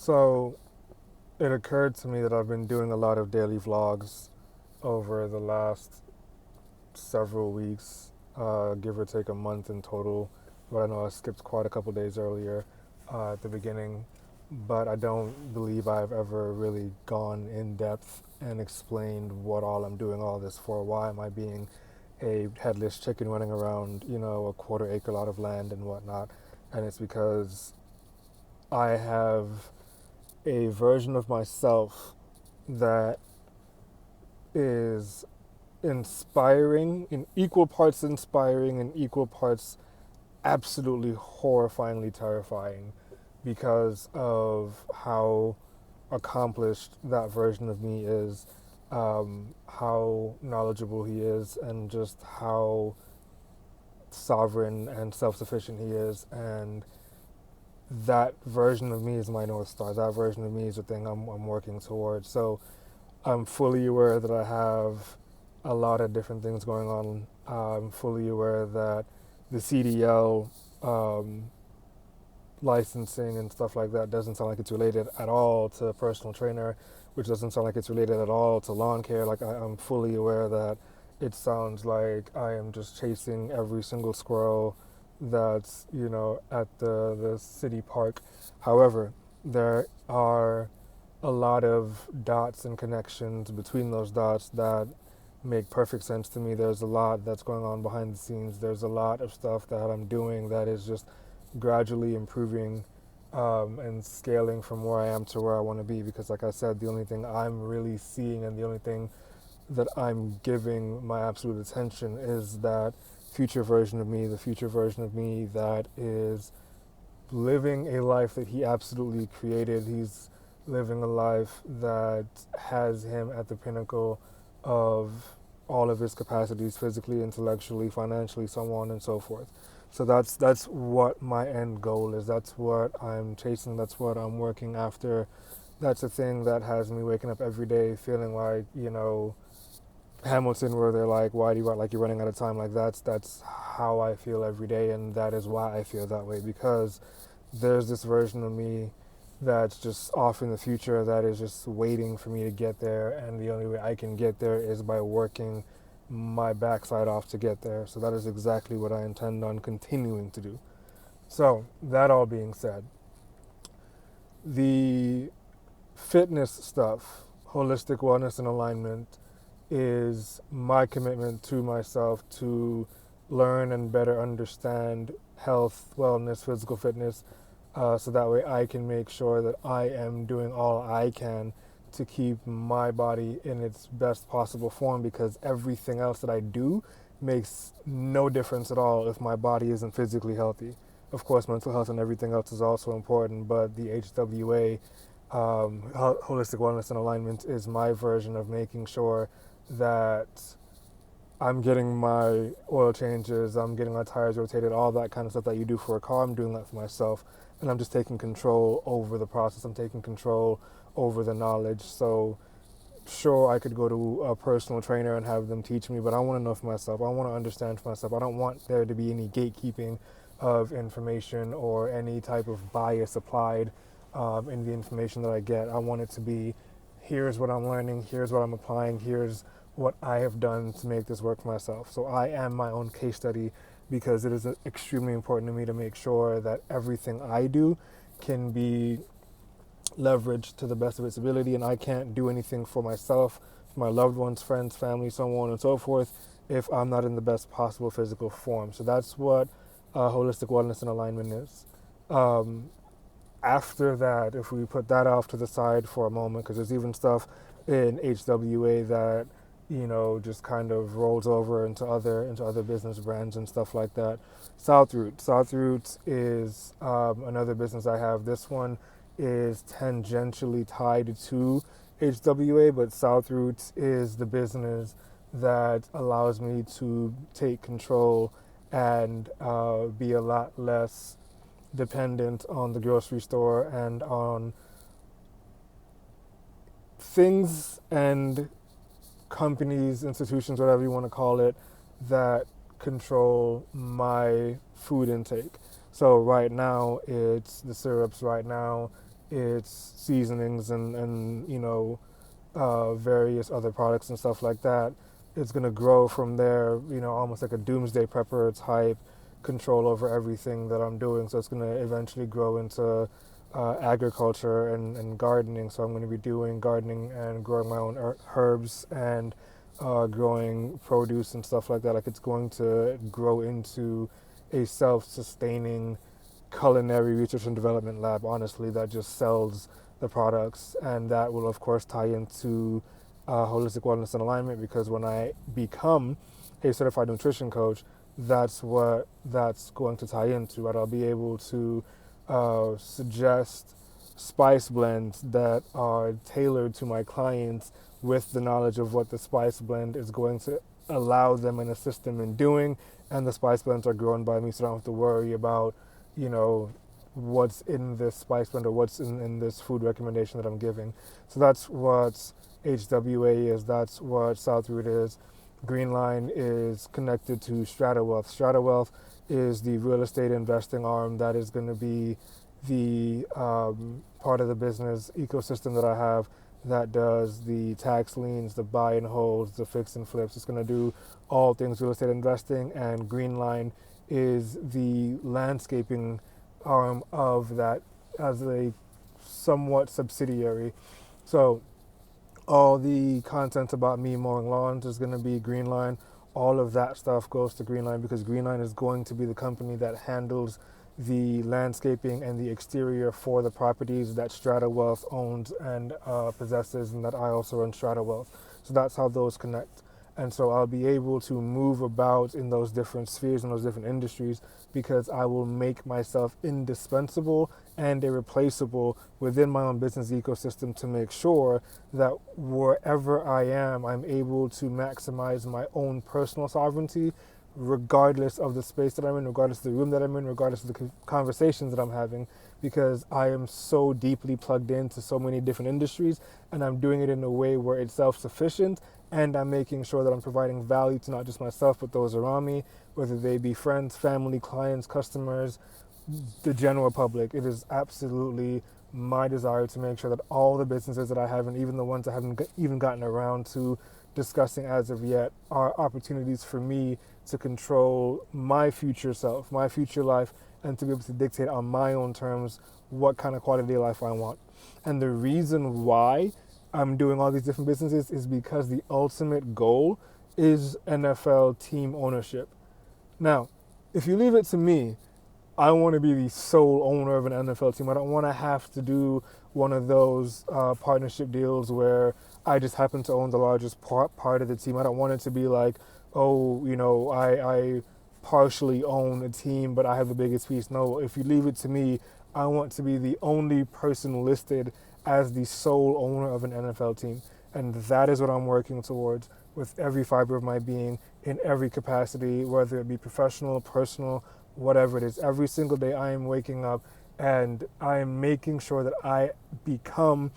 So it occurred to me that I've been doing a lot of daily vlogs over the last several weeks, give or take a month in total. But I know I skipped quite a couple days earlier at the beginning. But I don't believe I've ever really gone in depth and explained what all I'm doing all this for. Why am I being a headless chicken running around, a quarter acre lot of land and whatnot? And it's because I have a version of myself that is inspiring, in equal parts inspiring and equal parts absolutely horrifyingly terrifying because of how accomplished that version of me is, how knowledgeable he is, and just how sovereign and self-sufficient he is. And that version of me is my North Star. That version of me is the thing I'm working towards. So I'm fully aware that I have a lot of different things going on. I'm fully aware that the CDL licensing and stuff like that doesn't sound like it's related at all to a personal trainer, which doesn't sound like it's related at all to lawn care. Like I'm fully aware that it sounds like I am just chasing every single squirrel that's, at the city park. However, there are a lot of dots and connections between those dots that make perfect sense to me. There's a lot that's going on behind the scenes. There's a lot of stuff that I'm doing that is just gradually improving and scaling from where I am to where I want to be. Because, like I said, the only thing I'm really seeing and the only thing that I'm giving my absolute attention is that future version of me, the future version of me that is living a life that he absolutely created. He's living a life that has him at the pinnacle of all of his capacities, physically, intellectually, financially, so on and so forth. So that's what my end goal is. That's what I'm chasing. That's what I'm working after. That's the thing that has me waking up every day feeling like, Hamilton, where they're like, "Why do you like you're running out of time?" Like that's how I feel every day, and that is why I feel that way, because there's this version of me that's just off in the future that is just waiting for me to get there, and the only way I can get there is by working my backside off to get there. So that is exactly what I intend on continuing to do. So that all being said, the fitness stuff, holistic wellness and alignment, is my commitment to myself to learn and better understand health, wellness, physical fitness, so that way I can make sure that I am doing all I can to keep my body in its best possible form, because everything else that I do makes no difference at all if my body isn't physically healthy. Of course, mental health and everything else is also important, but the HWA, holistic wellness and alignment, is my version of making sure that I'm getting my oil changes, I'm getting my tires rotated, all that kind of stuff that you do for a car. I'm doing that for myself, and I'm just taking control over the process. I'm taking control over the knowledge. So sure, I could go to a personal trainer and have them teach me, but I want to know for myself. I want to understand for myself. I don't want there to be any gatekeeping of information or any type of bias applied in the information that I get. I want it to be, here's what I'm learning, here's what I'm applying, here's what I have done to make this work for myself. So I am my own case study, because it is extremely important to me to make sure that everything I do can be leveraged to the best of its ability, and I can't do anything for myself, for my loved ones, friends, family, so on and so forth, if I'm not in the best possible physical form. So that's what holistic wellness and alignment is. Um, After that, if we put that off to the side for a moment, because there's even stuff in HWA that just kind of rolls over into other business brands and stuff like that. SouthRoot is another business I have. This one is tangentially tied to HWA, but SouthRoot is the business that allows me to take control and be a lot less dependent on the grocery store and on things and companies, institutions, whatever you want to call it, that control my food intake. So right now it's the syrups. Right now its seasonings and various other products and stuff like that. It's going to grow from there, almost like a doomsday prepper type control over everything that I'm doing. So it's going to eventually grow into agriculture and gardening. So I'm going to be doing gardening and growing my own herbs and growing produce and stuff like that. Like, it's going to grow into a self-sustaining culinary research and development lab, honestly, that just sells the products. And that will, of course, tie into holistic wellness and alignment, because when I become a certified nutrition coach, that's what that's going to tie into. Right? I'll be able to suggest spice blends that are tailored to my clients with the knowledge of what the spice blend is going to allow them and assist them in doing. And the spice blends are grown by me, so I don't have to worry about, what's in this spice blend or what's in this food recommendation that I'm giving. So that's what HWA is. That's what SouthRoot is. Greenline is connected to StrataWealth. StrataWealth is the real estate investing arm that is going to be the part of the business ecosystem that I have that does the tax liens, the buy and holds, the fix and flips. It's going to do all things real estate investing, and Greenline is the landscaping arm of that as a somewhat subsidiary. So all the content about me mowing lawns is going to be Greenline. All of that stuff goes to Greenline, because Greenline is going to be the company that handles the landscaping and the exterior for the properties that StrataWealth owns and possesses, and that I also run StrataWealth. So that's how those connect. And so I'll be able to move about in those different spheres and those different industries, because I will make myself indispensable and irreplaceable within my own business ecosystem to make sure that wherever I am, I'm able to maximize my own personal sovereignty, regardless of the space that I'm in, regardless of the room that I'm in, regardless of the conversations that I'm having, because I am so deeply plugged into so many different industries, and I'm doing it in a way where it's self-sufficient, and I'm making sure that I'm providing value to not just myself, but those around me, whether they be friends, family, clients, customers, the general public. It is absolutely my desire to make sure that all the businesses that I have, and even the ones I haven't even gotten around to discussing as of yet, are opportunities for me to control my future self, my future life, and to be able to dictate on my own terms what kind of quality of life I want. And the reason why I'm doing all these different businesses is because the ultimate goal is NFL team ownership. Now, if you leave it to me, I want to be the sole owner of an NFL team. I don't want to have to do one of those partnership deals where I just happen to own the largest part of the team. I don't want it to be like, I partially own a team, but I have the biggest piece. No, if you leave it to me, I want to be the only person listed as the sole owner of an NFL team. And that is what I'm working towards with every fiber of my being, in every capacity, whether it be professional, personal, whatever it is. Every single day I am waking up and I am making sure that I become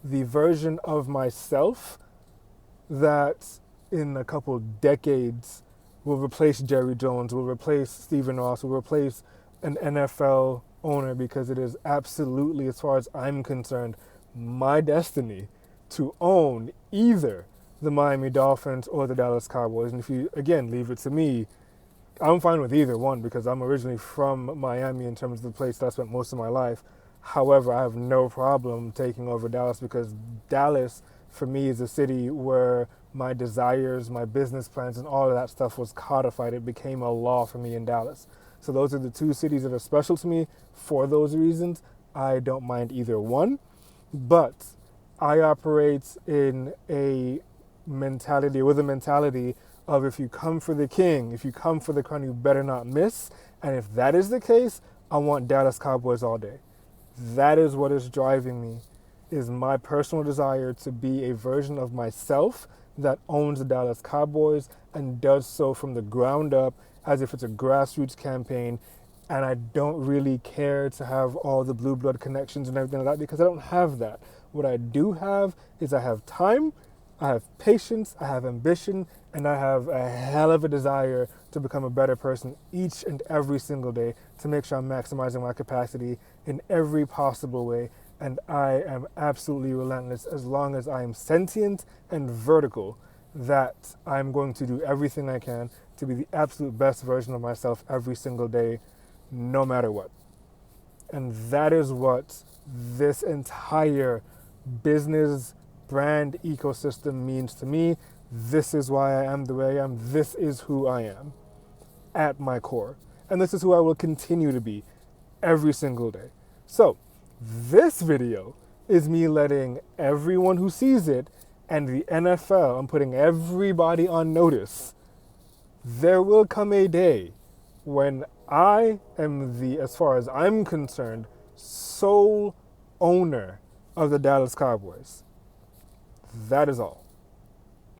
the version of myself that in a couple decades will replace Jerry Jones, will replace Stephen Ross, will replace an NFL owner, because it is absolutely, as far as I'm concerned, my destiny to own either the Miami Dolphins or the Dallas Cowboys. And if you, again, leave it to me, I'm fine with either one, because I'm originally from Miami in terms of the place that I spent most of my life. However, I have no problem taking over Dallas, because Dallas, for me, is a city where my desires, my business plans, and all of that stuff was codified. It became a law for me in Dallas. So those are the two cities that are special to me for those reasons. I don't mind either one, but I operate in a mentality, with a mentality of, if you come for the king, if you come for the crown, you better not miss. And if that is the case, I want Dallas Cowboys all day. That is what is driving me, is my personal desire to be a version of myself that owns the Dallas Cowboys and does so from the ground up, as if it's a grassroots campaign. And I don't really care to have all the blue blood connections and everything like that, because I don't have that. What I do have is I have time, I have patience, I have ambition, and I have a hell of a desire to become a better person each and every single day, to make sure I'm maximizing my capacity in every possible way. and I am absolutely relentless as long as I am sentient and vertical, that I'm going to do everything I can to be the absolute best version of myself every single day, no matter what. And that is what this entire business brand ecosystem means to me. This is why I am the way I am. This is who I am at my core. And this is who I will continue to be every single day. So this video is me letting everyone who sees it, and the NFL, I'm putting everybody on notice. There will come a day when I am the, as far as I'm concerned, sole owner of the Dallas Cowboys. That is all.